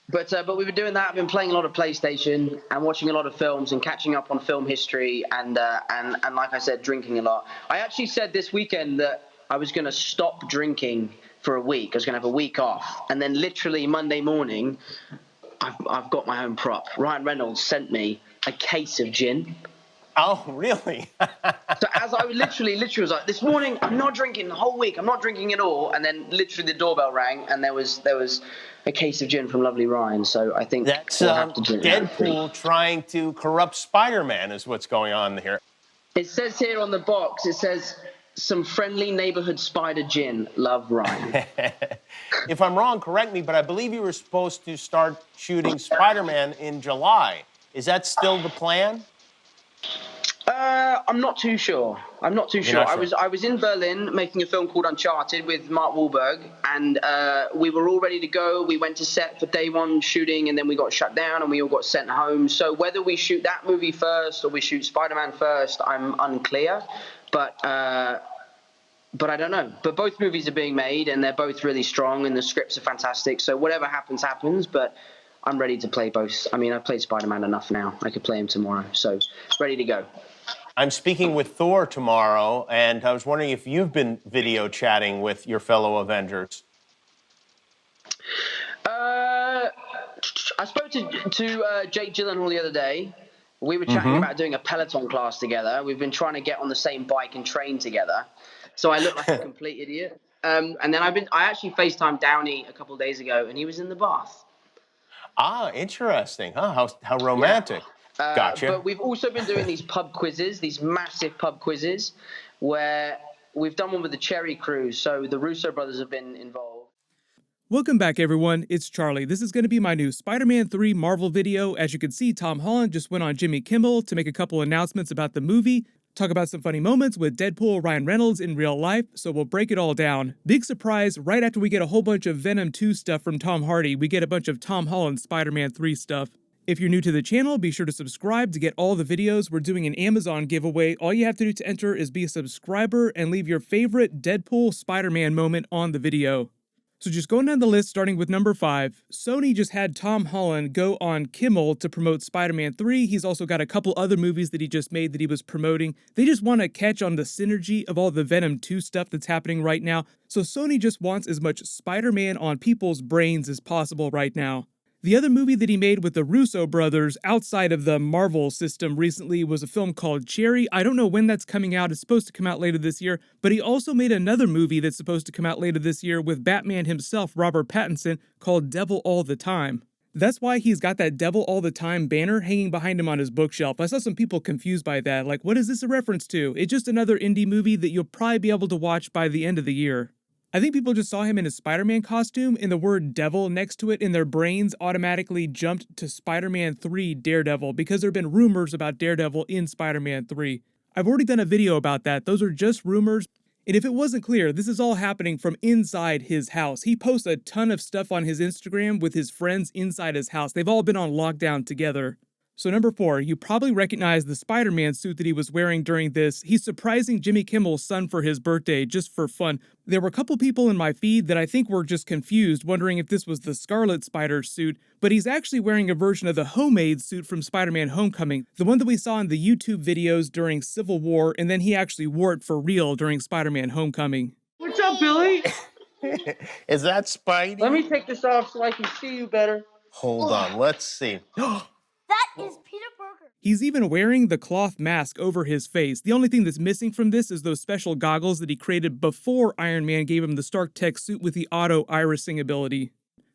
But we've been doing that. I've been playing a lot of PlayStation and watching a lot of films and catching up on film history and like I said, drinking a lot. I actually said this weekend that I was going to stop drinking for a week. I was going to have a week off, and then literally Monday morning, I've got my own prop. Ryan Reynolds sent me a case of gin. Oh, really? So as I literally was like, this morning, I'm not drinking the whole week. I'm not drinking at all. And then literally the doorbell rang, and there was a case of gin from lovely Ryan. So I think that's we'll have to drink Deadpool trying to corrupt Spider-Man is what's going on here. It says here on the box, it says, some friendly neighborhood spider gin. Love, Ryan. If I'm wrong, correct me, but I believe you were supposed to start shooting Spider-Man in July. Is that still the plan? I'm not too sure. I was in Berlin making a film called Uncharted with Mark Wahlberg, and we were all ready to go. We went to set for day one shooting, and then we got shut down, and we all got sent home. So whether we shoot that movie first or we shoot Spider-Man first, I'm unclear. But I don't know. But both movies are being made, and they're both really strong, and the scripts are fantastic. So whatever happens, happens. But I'm ready to play both. I mean, I've played Spider-Man enough now. I could play him tomorrow. So ready to go. I'm speaking with Thor tomorrow, and I was wondering if you've been video chatting with your fellow Avengers. I spoke to Jake Gyllenhaal the other day. We were chatting about doing a Peloton class together. We've been trying to get on the same bike and train together. So I look like a complete idiot. And then I actually FaceTimed Downey a couple of days ago, and he was in the bath. Ah, interesting. Huh? How romantic. Yeah. Gotcha. But we've also been doing these pub quizzes, these massive pub quizzes, where we've done one with the Cherry Crew. So the Russo brothers have been involved. Welcome back, everyone. It's Charlie. This is going to be my new Spider-Man 3 Marvel video. As you can see, Tom Holland just went on Jimmy Kimmel to make a couple announcements about the movie, talk about some funny moments with Deadpool, Ryan Reynolds in real life, so we'll break it all down. Big surprise, right after we get a whole bunch of Venom 2 stuff from Tom Hardy, we get a bunch of Tom Holland Spider-Man 3 stuff. If you're new to the channel, be sure to subscribe to get all the videos. We're doing an Amazon giveaway. All you have to do to enter is be a subscriber and leave your favorite Deadpool Spider-Man moment on the video. So just going down the list, starting with number 5, Sony just had Tom Holland go on Kimmel to promote Spider-Man 3. He's also got a couple other movies that he just made that he was promoting. They just want to catch on the synergy of all the Venom 2 stuff that's happening right now. So Sony just wants as much Spider-Man on people's brains as possible right now. The other movie that he made with the Russo brothers outside of the Marvel system recently was a film called Cherry. I don't know when that's coming out. It's supposed to come out later this year, but he also made another movie that's supposed to come out later this year with Batman himself, Robert Pattinson, called Devil All the Time. That's why he's got that Devil All the Time banner hanging behind him on his bookshelf. I saw some people confused by that, like, what is this a reference to? It's just another indie movie that you'll probably be able to watch by the end of the year. I think people just saw him in his Spider-Man costume, and the word devil next to it in their brains automatically jumped to Spider-Man 3 Daredevil, because there have been rumors about Daredevil in Spider-Man 3. I've already done a video about that. Those are just rumors. And if it wasn't clear, this is all happening from inside his house. He posts a ton of stuff on his Instagram with his friends inside his house. They've all been on lockdown together. So number 4, you probably recognize the Spider-Man suit that he was wearing during this. He's surprising Jimmy Kimmel's son for his birthday, just for fun. There were a couple people in my feed that I think were just confused, wondering if this was the Scarlet Spider suit, but he's actually wearing a version of the homemade suit from Spider-Man Homecoming, the one that we saw in the YouTube videos during Civil War, and then he actually wore it for real during Spider-Man Homecoming. What's up, Billy? Is that Spidey? Let me take this off so I can see you better. Hold on, let's see. That is Peter Parker. He's even wearing the cloth mask over his face. The only thing that's missing from this is those special goggles that he created before Iron Man gave him the Stark Tech suit with the auto irising ability.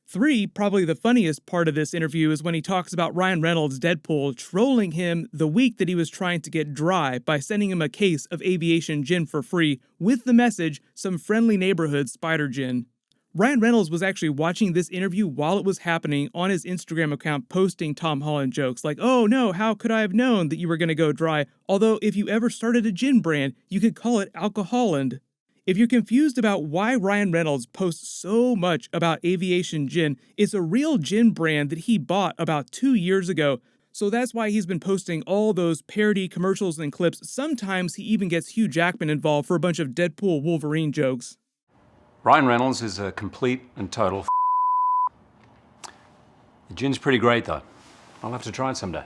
3, probably the funniest part of this interview, is when he talks about Ryan Reynolds' Deadpool trolling him the week that he was trying to get dry by sending him a case of aviation gin for free with the message, some friendly neighborhood spider gin. Ryan Reynolds was actually watching this interview while it was happening on his Instagram account, posting Tom Holland jokes like, oh no, how could I have known that you were going to go dry? Although if you ever started a gin brand, you could call it Holland. If you're confused about why Ryan Reynolds posts so much about aviation gin, it's a real gin brand that he bought about 2 years ago. So that's why he's been posting all those parody commercials and clips. Sometimes he even gets Hugh Jackman involved for a bunch of Deadpool Wolverine jokes. Ryan Reynolds is a complete and total The gin's pretty great, though. I'll have to try it someday.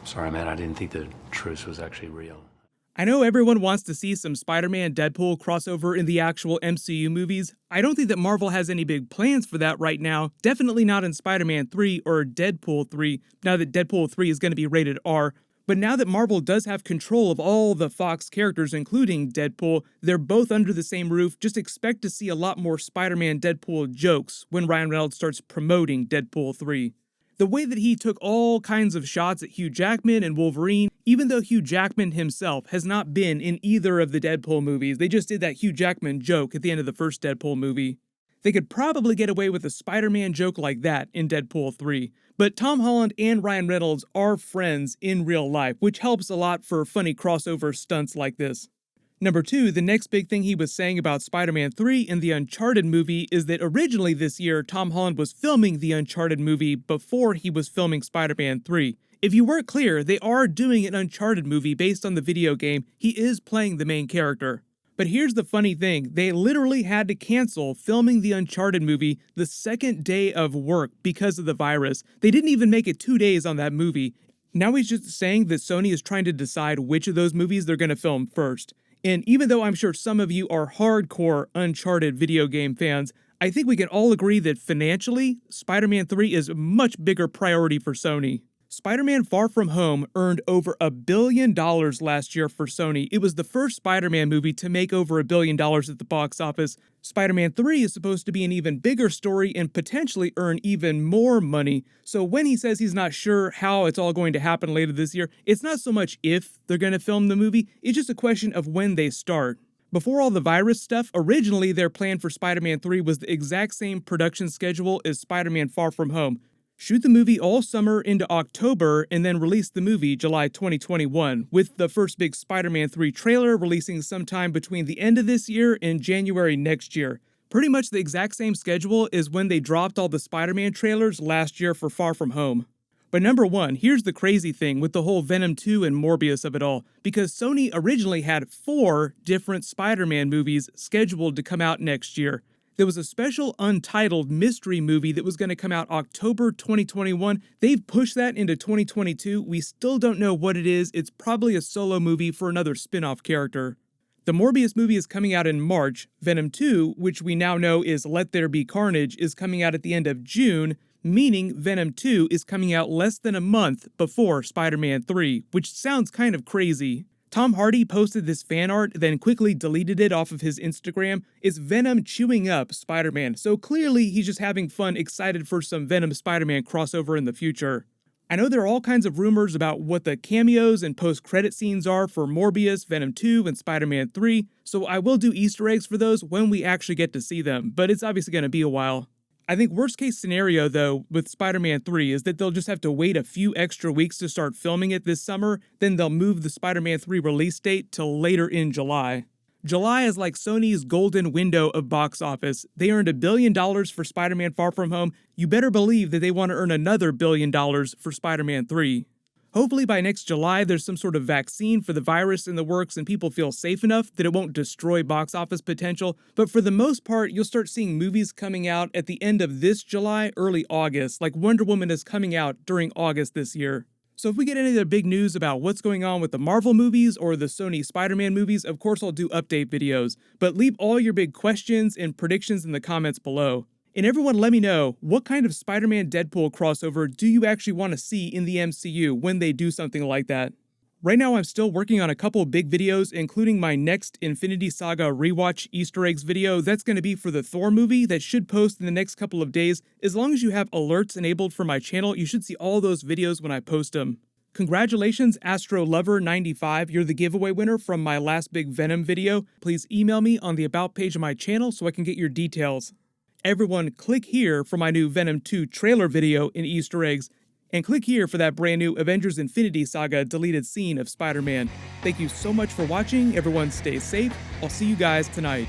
Sorry, man, I didn't think the truce was actually real. I know everyone wants to see some Spider-Man Deadpool crossover in the actual MCU movies. I don't think that Marvel has any big plans for that right now, definitely not in Spider-Man 3 or Deadpool 3, now that Deadpool 3 is going to be rated R. But now that Marvel does have control of all the Fox characters, including Deadpool, they're both under the same roof. Just expect to see a lot more Spider-Man Deadpool jokes when Ryan Reynolds starts promoting Deadpool 3. The way that he took all kinds of shots at Hugh Jackman and Wolverine, even though Hugh Jackman himself has not been in either of the Deadpool movies, they just did that Hugh Jackman joke at the end of the first Deadpool movie. They could probably get away with a Spider-Man joke like that in Deadpool 3. But Tom Holland and Ryan Reynolds are friends in real life, which helps a lot for funny crossover stunts like this. Number 2, the next big thing he was saying about Spider-Man 3 in the Uncharted movie is that originally this year, Tom Holland was filming the Uncharted movie before he was filming Spider-Man 3. If you weren't clear, they are doing an Uncharted movie based on the video game. He is playing the main character. But here's the funny thing, they literally had to cancel filming the Uncharted movie the second day of work because of the virus. They didn't even make it 2 days on that movie. Now he's just saying that Sony is trying to decide which of those movies they're going to film first. And even though I'm sure some of you are hardcore Uncharted video game fans, I think we can all agree that financially, Spider-Man 3 is a much bigger priority for Sony. Spider-Man Far From Home earned over $1 billion last year for Sony. It was the first Spider-Man movie to make over $1 billion at the box office. Spider-Man 3 is supposed to be an even bigger story and potentially earn even more money. So when he says he's not sure how it's all going to happen later this year, it's not so much if they're going to film the movie, it's just a question of when they start. Before all the virus stuff, originally their plan for Spider-Man 3 was the exact same production schedule as Spider-Man Far From Home. Shoot the movie all summer into October and then release the movie July 2021, with the first big Spider-Man 3 trailer releasing sometime between the end of this year and January next year. Pretty much the exact same schedule as when they dropped all the Spider-Man trailers last year for Far From Home. But number 1, here's the crazy thing with the whole Venom 2 and Morbius of it all, because Sony originally had 4 different Spider-Man movies scheduled to come out next year. There was a special untitled mystery movie that was going to come out October 2021. They've pushed that into 2022. We still don't know what it is. It's probably a solo movie for another spin-off character. The Morbius movie is coming out in March. Venom 2, which we now know is Let There Be Carnage, is coming out at the end of June, meaning Venom 2 is coming out less than a month before Spider-Man 3, which sounds kind of crazy. Tom Hardy posted this fan art, then quickly deleted it off of his Instagram. It's Venom chewing up Spider-Man, so clearly he's just having fun, excited for some Venom Spider-Man crossover in the future. I know there are all kinds of rumors about what the cameos and post-credit scenes are for Morbius, Venom 2, and Spider-Man 3, so I will do Easter eggs for those when we actually get to see them, but it's obviously going to be a while. I think worst case scenario, though, with Spider-Man 3 is that they'll just have to wait a few extra weeks to start filming it this summer, then they'll move the Spider-Man 3 release date till later in July. July is like Sony's golden window of box office. They earned $1 billion for Spider-Man Far From Home. You better believe that they want to earn another $1 billion for Spider-Man 3. Hopefully by next July, there's some sort of vaccine for the virus in the works and people feel safe enough that it won't destroy box office potential. But for the most part, you'll start seeing movies coming out at the end of this July, early August, like Wonder Woman is coming out during August this year. So if we get any other big news about what's going on with the Marvel movies or the Sony Spider-Man movies, of course I'll do update videos. But leave all your big questions and predictions in the comments below. And everyone let me know, what kind of Spider-Man Deadpool crossover do you actually want to see in the MCU when they do something like that? Right now I'm still working on a couple big videos, including my next Infinity Saga rewatch Easter eggs video. That's going to be for the Thor movie that should post in the next couple of days. As long as you have alerts enabled for my channel, you should see all those videos when I post them. Congratulations, AstroLover95, you're the giveaway winner from my last big Venom video. Please email me on the About page of my channel so I can get your details. Everyone click here for my new Venom 2 trailer video and Easter eggs, and click here for that brand new Avengers Infinity Saga deleted scene of Spider-Man. Thank you so much for watching, everyone stay safe, I'll see you guys tonight.